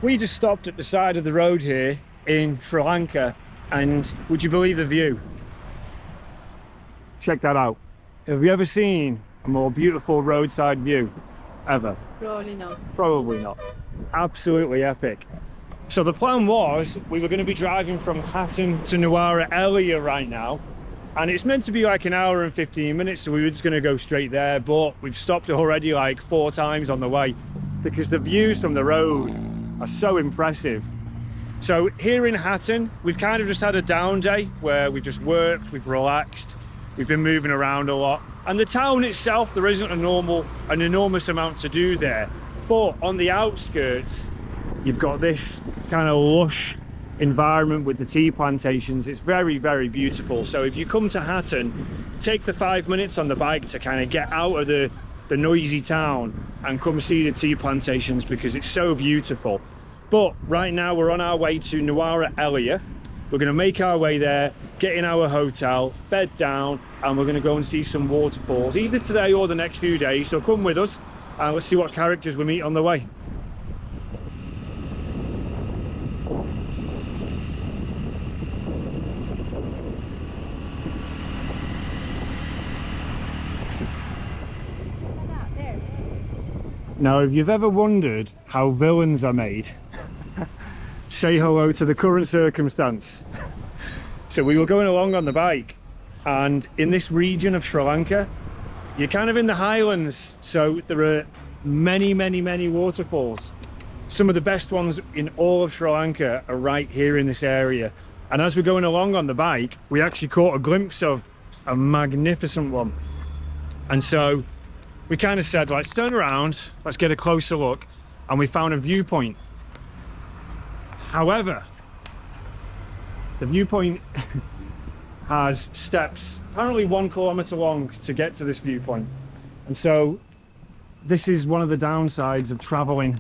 We just stopped at the side of the road here in Sri Lanka, and would you believe the view? Check that out. Have you ever seen a more beautiful roadside view ever? Probably not. Probably not. Absolutely epic. So the plan was we were going to be driving from Hatton to Nuwara Eliya right now, and it's meant to be like an hour and 15 minutes, so we were just going to go straight there, but we've stopped already like 4 times on the way because the views from the road are so impressive. So here in Hatton, we've kind of just had a down day where we've just worked, we've relaxed, we've been moving around a lot. And the town itself, there isn't an enormous amount to do there. But on the outskirts, you've got this kind of lush environment with the tea plantations. It's very, very beautiful. So if you come to Hatton, take the 5 minutes on the bike to kind of get out of the noisy town and come see the tea plantations because it's so beautiful. But right now we're on our way to Nuwara Eliya. We're going to make our way there, get in our hotel, bed down, and we're going to go and see some waterfalls either today or the next few days. So come with us and let's see what characters we meet on the way. Now, if you've ever wondered how villains are made, say hello to the current circumstance. So we were going along on the bike, and in this region of Sri Lanka, you're kind of in the highlands, so there are many, many, many waterfalls. Some of the best ones in all of Sri Lanka are right here in this area. And as we're going along on the bike, we actually caught a glimpse of a magnificent one. And so we kind of said, let's turn around, let's get a closer look, and we found a viewpoint. However, the viewpoint has steps, apparently 1 kilometer long to get to this viewpoint. And so this is one of the downsides of traveling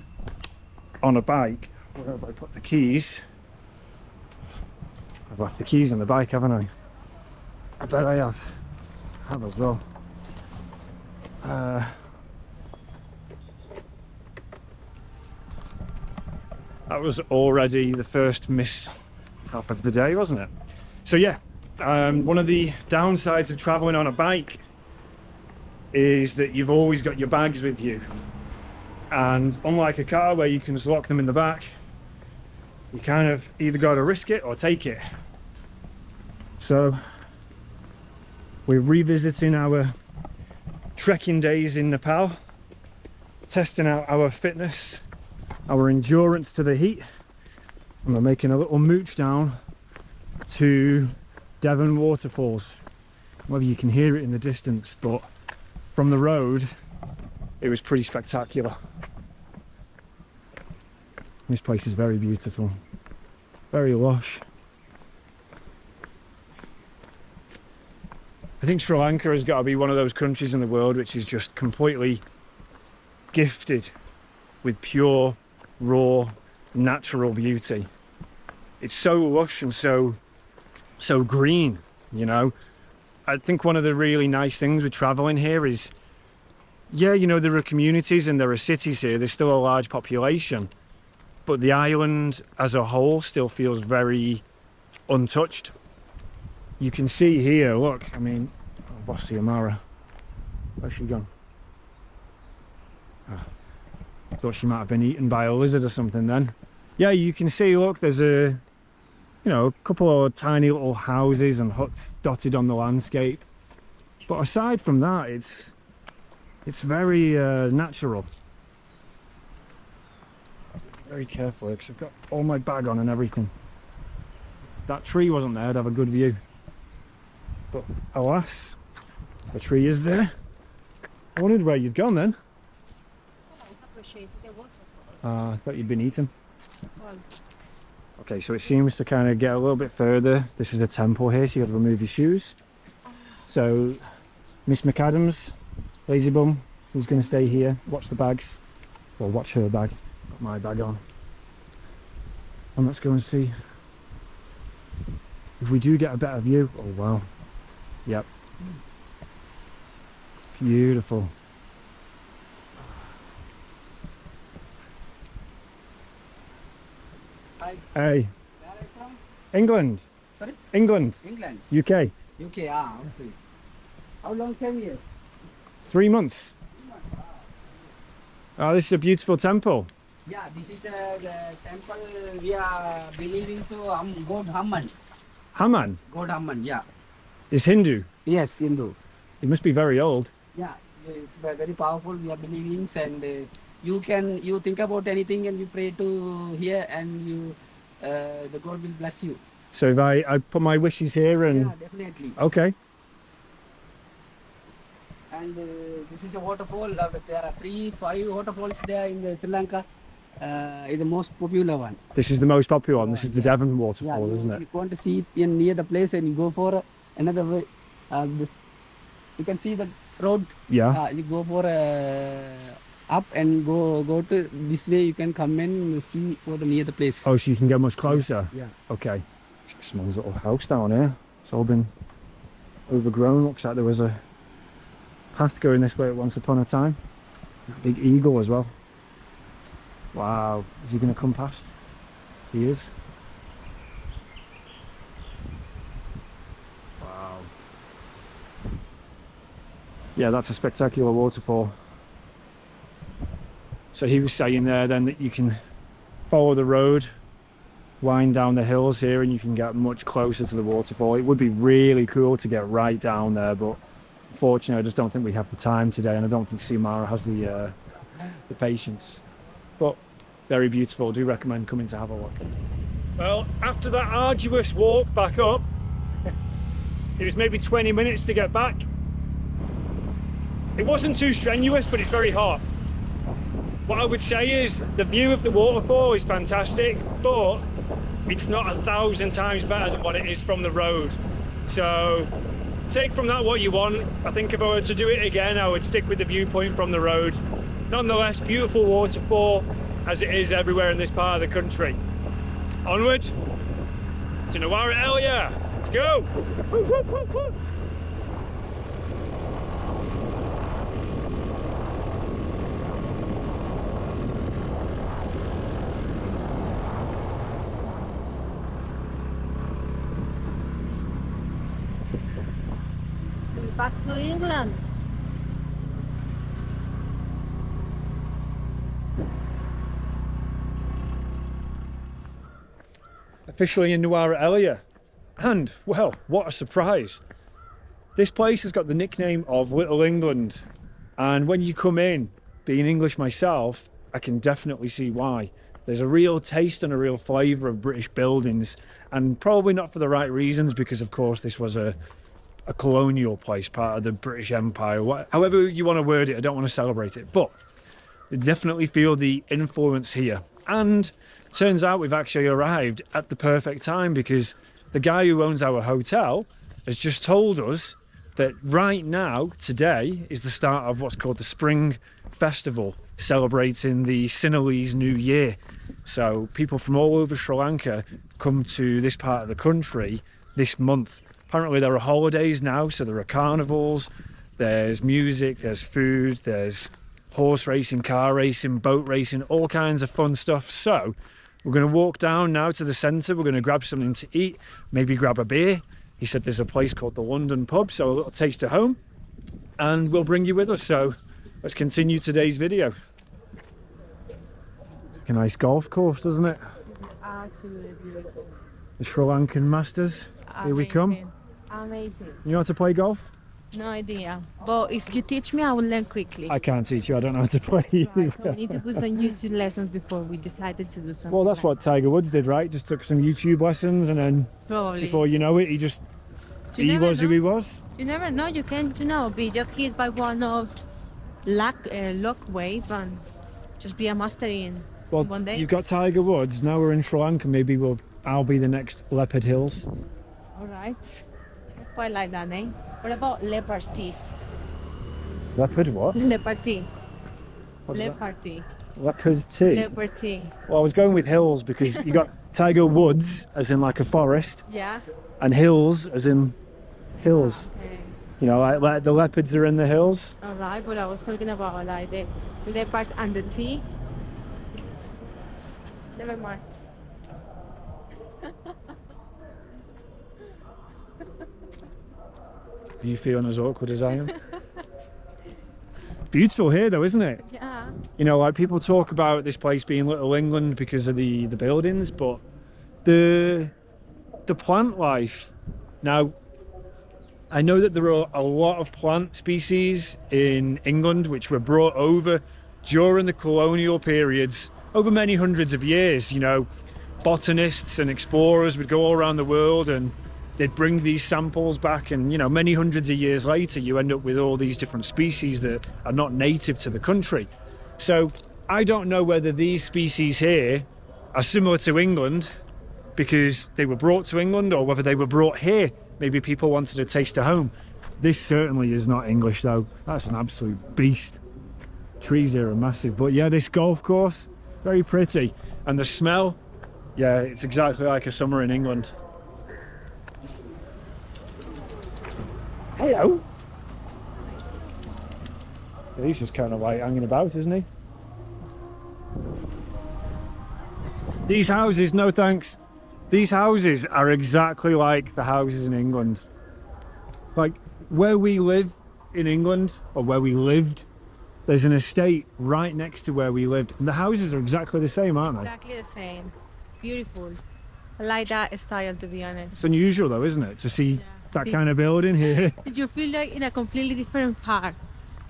on a bike. Where have I put the keys? I've left the keys on the bike, haven't I? I bet I have. I have as well. That was already the first mishap of the day, wasn't it? So yeah, one of the downsides of traveling on a bike is that you've always got your bags with you, and unlike a car where you can just lock them in the back, you kind of either got to risk it or take it. So we're revisiting our trekking days in Nepal, testing out our fitness, our endurance to the heat, and we're making a little mooch down to Devon waterfalls. Whether you can hear it in the distance, but from the road it was pretty spectacular. This place is very beautiful, very lush. I think Sri Lanka has got to be one of those countries in the world which is just completely gifted with pure, raw, natural beauty. It's so lush and so green, you know. I think one of the really nice things with traveling here is, yeah, you know, there are communities and there are cities here, there's still a large population, but the island as a whole still feels very untouched. You can see here, look, I mean, I've lost the Amara. Where's she gone? Oh, I thought she might have been eaten by a lizard or something then. Yeah, you can see, look, there's a, you know, a couple of tiny little houses and huts dotted on the landscape. But aside from that, it's very natural. Very carefully, because I've got all my bag on and everything. If that tree wasn't there, I'd have a good view. But alas, the tree is there. I wondered where you'd gone then. I thought you'd been eaten. Okay, so it seems to kind of get a little bit further. This is a temple here, so you got to remove your shoes. So, Miss McAdams, Lazy Bum, who's going to stay here, watch the bags. Well, watch her bag, got my bag on. And let's go and see if we do get a better view. Oh wow. Yep. Beautiful. Hi. Hey. Where are you from? England. Sorry? England. England. UK. UK. Ah, okay. How long came here? 3 months. 3 months. Oh, this is a beautiful temple. Yeah, this is the temple we are believing to God Haman. Haman God Haman, yeah. is Hindu. Yes, Hindu. He must be very old. Yeah, it's very powerful. We are believing, and you think about anything and you pray to here, and the God will bless you. So if I put my wishes here and... Yeah, definitely. Okay. And this is a waterfall. There are 3-5 waterfalls there in Sri Lanka. It's the most popular one. This is the most popular one. This is the Yeah. Devon waterfall, Yeah, isn't it? you want to see it near the place and you go for another way. You can see the road. Yeah. You go for up and go to this way. You can come and see for the near the place. Oh, so you can get much closer? Yeah. Okay. Someone's little house down here. It's all been overgrown. Looks like there was a path going this way at once upon a time. A big eagle as well. Wow. Is he going to come past? He is. Wow. Yeah, that's a spectacular waterfall. So he was saying there then that you can follow the road, wind down the hills here, and you can get much closer to the waterfall. It would be really cool to get right down there, but unfortunately I just don't think we have the time today, and I don't think Sumara has the patience. But very beautiful. Do recommend coming to have a look. Well, after that arduous walk back up, it was maybe 20 minutes to get back. It wasn't too strenuous, but it's very hot. What I would say is the view of the waterfall is fantastic, but it's not 1,000 times better than what it is from the road. So take from that what you want. I think if I were to do it again, I would stick with the viewpoint from the road. Nonetheless, beautiful waterfall, as it is everywhere in this part of the country. Onward to Nuwara Eliya. Let's go! Woo, woo, woo, woo. Back to England. Officially in Nuwara Eliya, and well, what a surprise. This place has got the nickname of Little England, and when you come in, being English myself, I can definitely see why. There's a real taste and a real flavour of British buildings, and probably not for the right reasons, because of course this was a colonial place, part of the British Empire. However you want to word it, I don't want to celebrate it, but I definitely feel the influence here. And turns out we've actually arrived at the perfect time, because the guy who owns our hotel has just told us that right now, today, is the start of what's called the Spring Festival, celebrating the Sinhalese New Year. So people from all over Sri Lanka come to this part of the country this month. Apparently there are holidays now, so there are carnivals, there's music, there's food, there's horse racing, car racing, boat racing, all kinds of fun stuff. So we're going to walk down now to the centre. We're going to grab something to eat, maybe grab a beer. He said there's a place called the London Pub, so a little taste of home, and we'll bring you with us. So let's continue today's video. It's like a nice golf course, doesn't it? Absolutely beautiful. The Sri Lankan Masters. Here we come. Amazing. You know how to play golf? No idea. But if you teach me, I will learn quickly. I can't teach you, I don't know how to play. Right, so we need to do some YouTube lessons before we decided to do something. Well, that's what Tiger Woods did, right? Just took some YouTube lessons, and then Probably. before you know it, he was who he was. You never know. You can, be just hit by one of luck wave and just be a master in one day. You've got Tiger Woods. Now we're in Sri Lanka. Maybe I'll be the next Leopard Hills. All right. I quite like that name. What about leopard teeth? Leopard what? Leopard tea. What is that? Leopard tea. Leopard tea. Leopard tea. Well, I was going with hills because you got Tiger Woods as in like a forest, Yeah. and hills as in hills. Okay. You know, like the leopards are in the hills. All right, but I was talking about like the leopards and the tea. Never mind. Are you feeling as awkward as I am? Beautiful here though, isn't it? Yeah. You know, like people talk about this place being Little England because of the buildings, but the plant life. Now, I know that there are a lot of plant species in England which were brought over during the colonial periods over many hundreds of years. You know, botanists and explorers would go all around the world and they'd bring these samples back, and you know, many hundreds of years later you end up with all these different species that are not native to the country. So I don't know whether these species here are similar to England because they were brought to England, or whether they were brought here. Maybe people wanted a taste of home. This certainly is not English though. That's an absolute beast. Trees here are massive. But yeah, this golf course, very pretty. And the smell, yeah, it's exactly like a summer in England. Hello. Yeah, he's just kind of like hanging about, isn't he? These houses, no thanks. These houses are exactly like the houses in England. Like where we live in England, or where we lived, there's an estate right next to where we lived. And the houses are exactly the same, aren't they? Exactly the same. It's beautiful. I like that style, to be honest. It's unusual though, isn't it? To see that kind of building here. You feel like in a completely different part.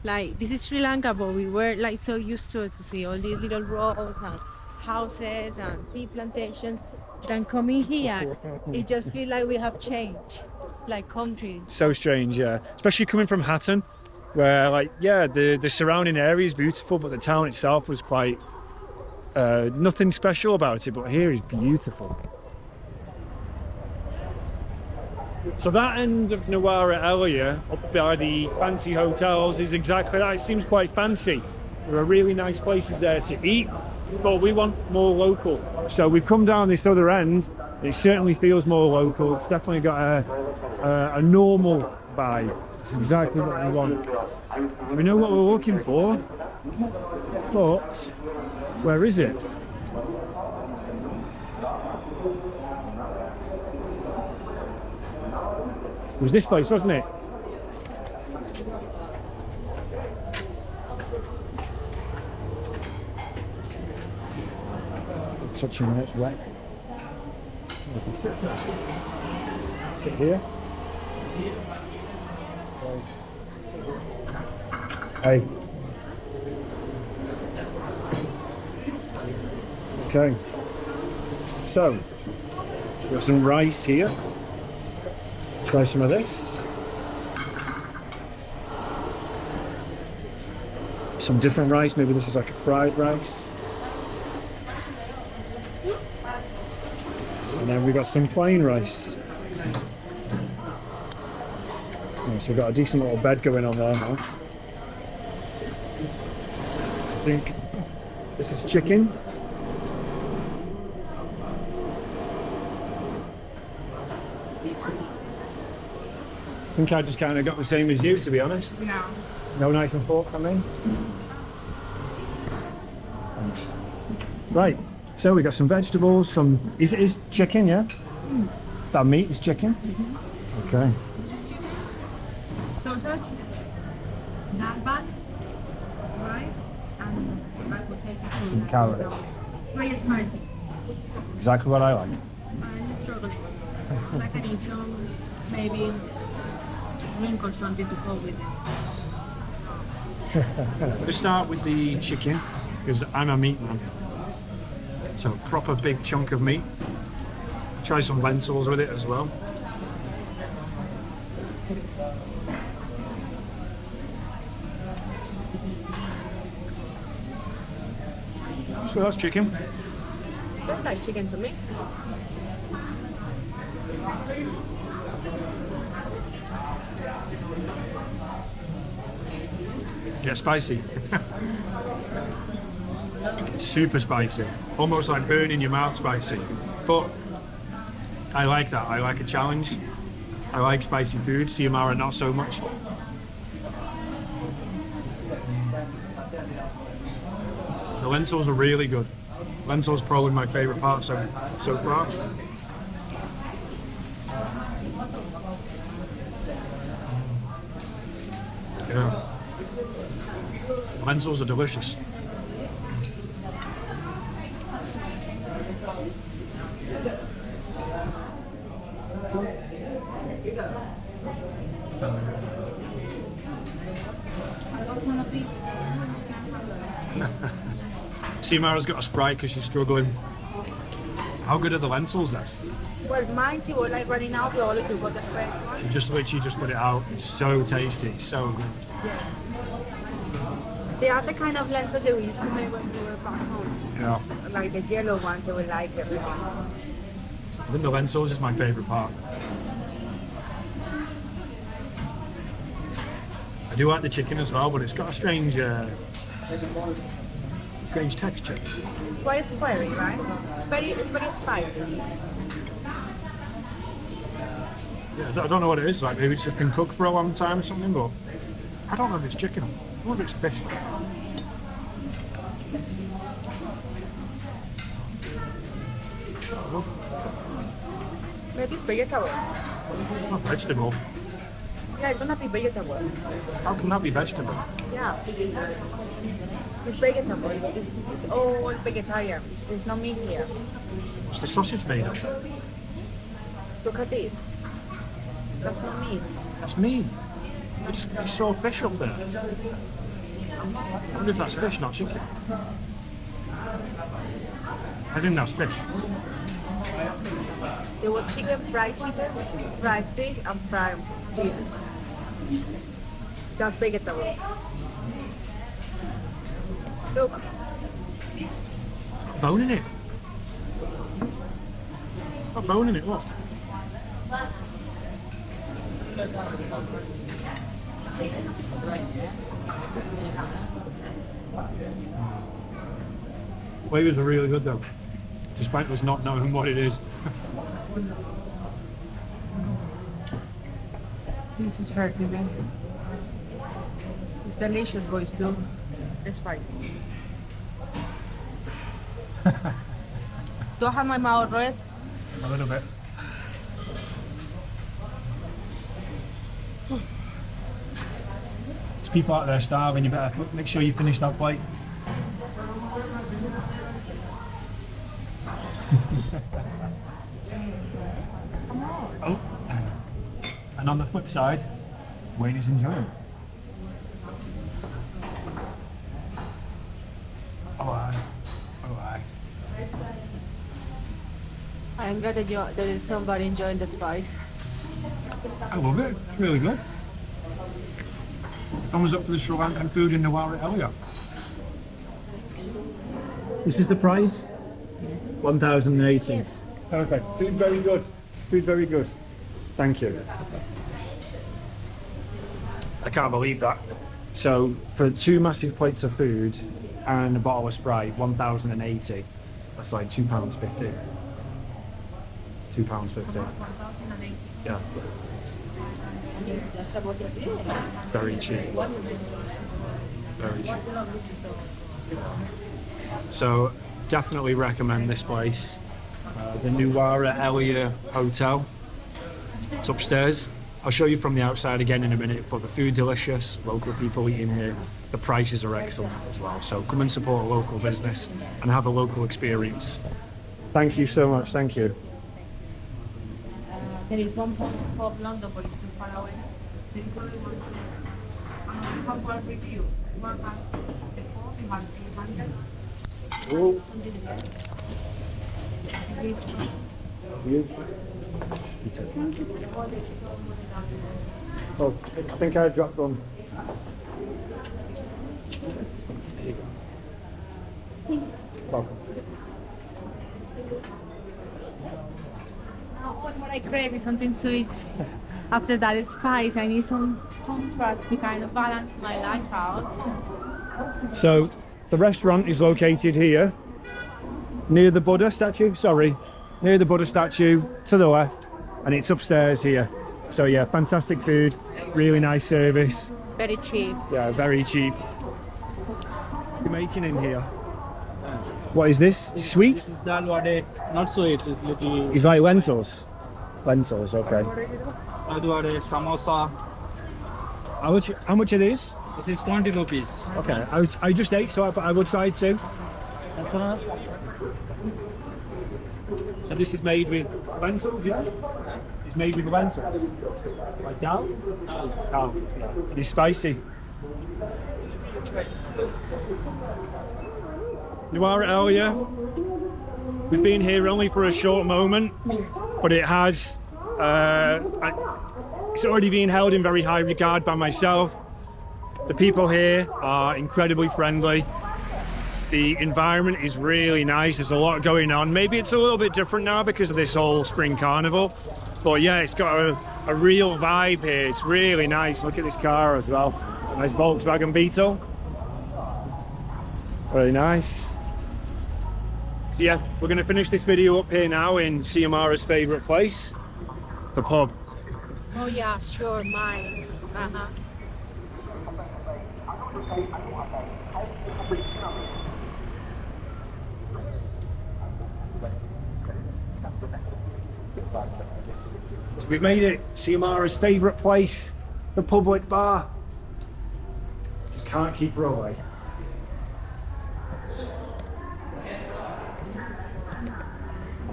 Like this is Sri Lanka, but we were like so used to it, to see all these little roads and houses and tea plantations. Then coming here, it just feels like we have changed, like country. So strange, yeah. Especially coming from Hatton, where like, yeah, the surrounding area is beautiful, but the town itself was quite, nothing special about it, but here is beautiful. So that end of Nuwara Eliya, up by the fancy hotels, is exactly that. It seems quite fancy. There are really nice places there to eat, but we want more local. So we've come down this other end. It certainly feels more local. It's definitely got a normal vibe. It's exactly what we want. We know what we're looking for, but where is it? It was this place, wasn't it? Touching it, it's wet. Let's sit here. Hey. Okay. So, we've got some rice here. Try some of this. Some different rice, maybe this is like a fried rice. And then we've got some plain rice. Oh, so we've got a decent little bed going on there now. I think this is chicken. I think I just kind of got the same as you, to be honest. No. No knife and fork for me. Thanks. Right, so we got some vegetables, some... Is it chicken, yeah? That meat is chicken? Okay. Sausage, naan, rice, and fried potato. Some carrots. Very spicy. Exactly what I like. I'm struggling. Like I need some, maybe drink or something to go with this. I'm going to start with the chicken, because I'm a meat man. So a proper big chunk of meat. Try some lentils with it as well. So that's chicken. Don't like chicken to me. Yeah, spicy. Super spicy. Almost like burning your mouth spicy. But I like that. I like a challenge. I like spicy food. Siamara not so much. The lentils are really good. Lentils probably my favourite part so far. Yeah. Lentils are delicious. Simara's got a Sprite because she's struggling. How good are the lentils then? Well, mine she was like running out the olive to got the fresh one. She just literally just put it out. It's so tasty, so good. Yeah. They are the kind of lentils that we used to make when we were back home. Yeah. Like the yellow ones, they were like everyone. I think the lentils is my favourite part. I do like the chicken as well, but it's got a strange texture. It's quite squarey, right? It's very spicy. Yeah, I don't know what it is. Like maybe it's just been cooked for a long time or something, but I don't know if it's chicken. I don't know if it's fish. Maybe it's vegetable. Not vegetable. Yeah, it's gonna be vegetable. How can that be vegetable? Yeah. It's vegetable. It's all vegetarian. There's no meat here. What's the sausage made of? Look at this. That's not meat. That's meat. I saw fish up there. I wonder if that's fish, not chicken. I think that's fish. There was chicken, fried fish, and fried cheese. That's vegetable. Look. Bone in it. Got bone in it, what? Flavors are really good though, despite us not knowing what it is. This is hurting me. It's delicious, boys, too. It's spicy. Do I have my mouth red? A little bit. There's people out there starving, you better make sure you finish that plate. Oh. And on the flip side, Wayne is enjoying. Oh, aye. Oh, aye. I'm glad that there is somebody enjoying the spice. I love it. It's really good. Thumbs up for the Sri Lankan food in Nuwara Eliya. This is the price? 1,080. Yes. Perfect. Food very good. Food very good. Thank you. I can't believe that. So for 2 massive plates of food and a bottle of Sprite, 1,080. That's like £2.50. £2.50. Yeah. Very cheap. Very cheap. So definitely recommend this place. The Nuwara Eliya Hotel. It's upstairs. I'll show you from the outside again in a minute, but the food delicious, local people eating here. The prices are excellent as well. So come and support a local business and have a local experience. Thank you so much, thank you. There is one pub London, but it's too far away. There is only one. Have one review. One has the pub, it has 800. Oh. Oh, I think I dropped one. There you go. Welcome. What I crave is something sweet. After that is spice. I need some contrast to kind of balance my life out. So the restaurant is located here, near the Buddha statue, near the Buddha statue to the left, and it's upstairs here. So yeah, fantastic food, really nice service. Very cheap. Yeah, very cheap. What are you making in here? What is this? Sweet? This is dal vade, not sweet, it's little. It's like lentils. Lentils, okay. Dal vade, samosa. How much it is? This is 20 rupees. Okay, I just ate, so I will try too. That's all. So this is made with lentils, yeah? It's made with lentils. Like dal? Dal. Yeah. It's spicy. Nuwara Eliya. We've been here only for a short moment, but it has. It's already been held in very high regard by myself. The people here are incredibly friendly. The environment is really nice. There's a lot going on. Maybe it's a little bit different now because of this whole spring carnival. But yeah, it's got a real vibe here. It's really nice. Look at this car as well. A nice Volkswagen Beetle. Very nice. So yeah, we're going to finish this video up here now in Siamara's favourite place, the pub. Oh yeah, sure, mine. So we've made it Siamara's favourite place, the public bar. Just can't keep her away.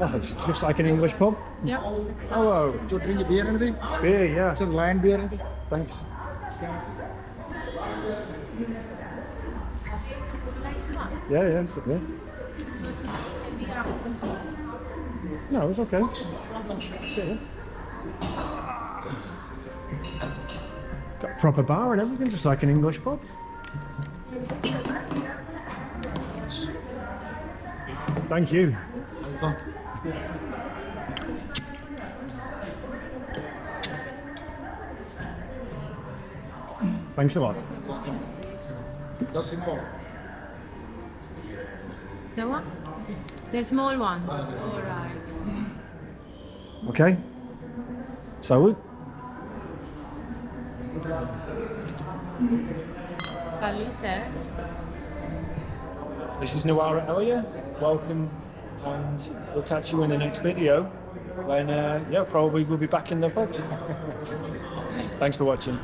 Oh, it's just like an English pub. Yep. Hello. So drink a beer or anything? Beer, yeah. Some lion beer or anything? Thanks. Yeah, it's okay. No, it's okay. Sit here. Got a proper bar and everything, just like an English pub. Thank you. Go. Thanks a lot. That's simple. The one? The small ones. All right. Okay. Salud. Salut, sir. This is Nuwara Eliya. Welcome, and we'll catch you in the next video when, yeah, probably we'll be back in the pub. Thanks for watching.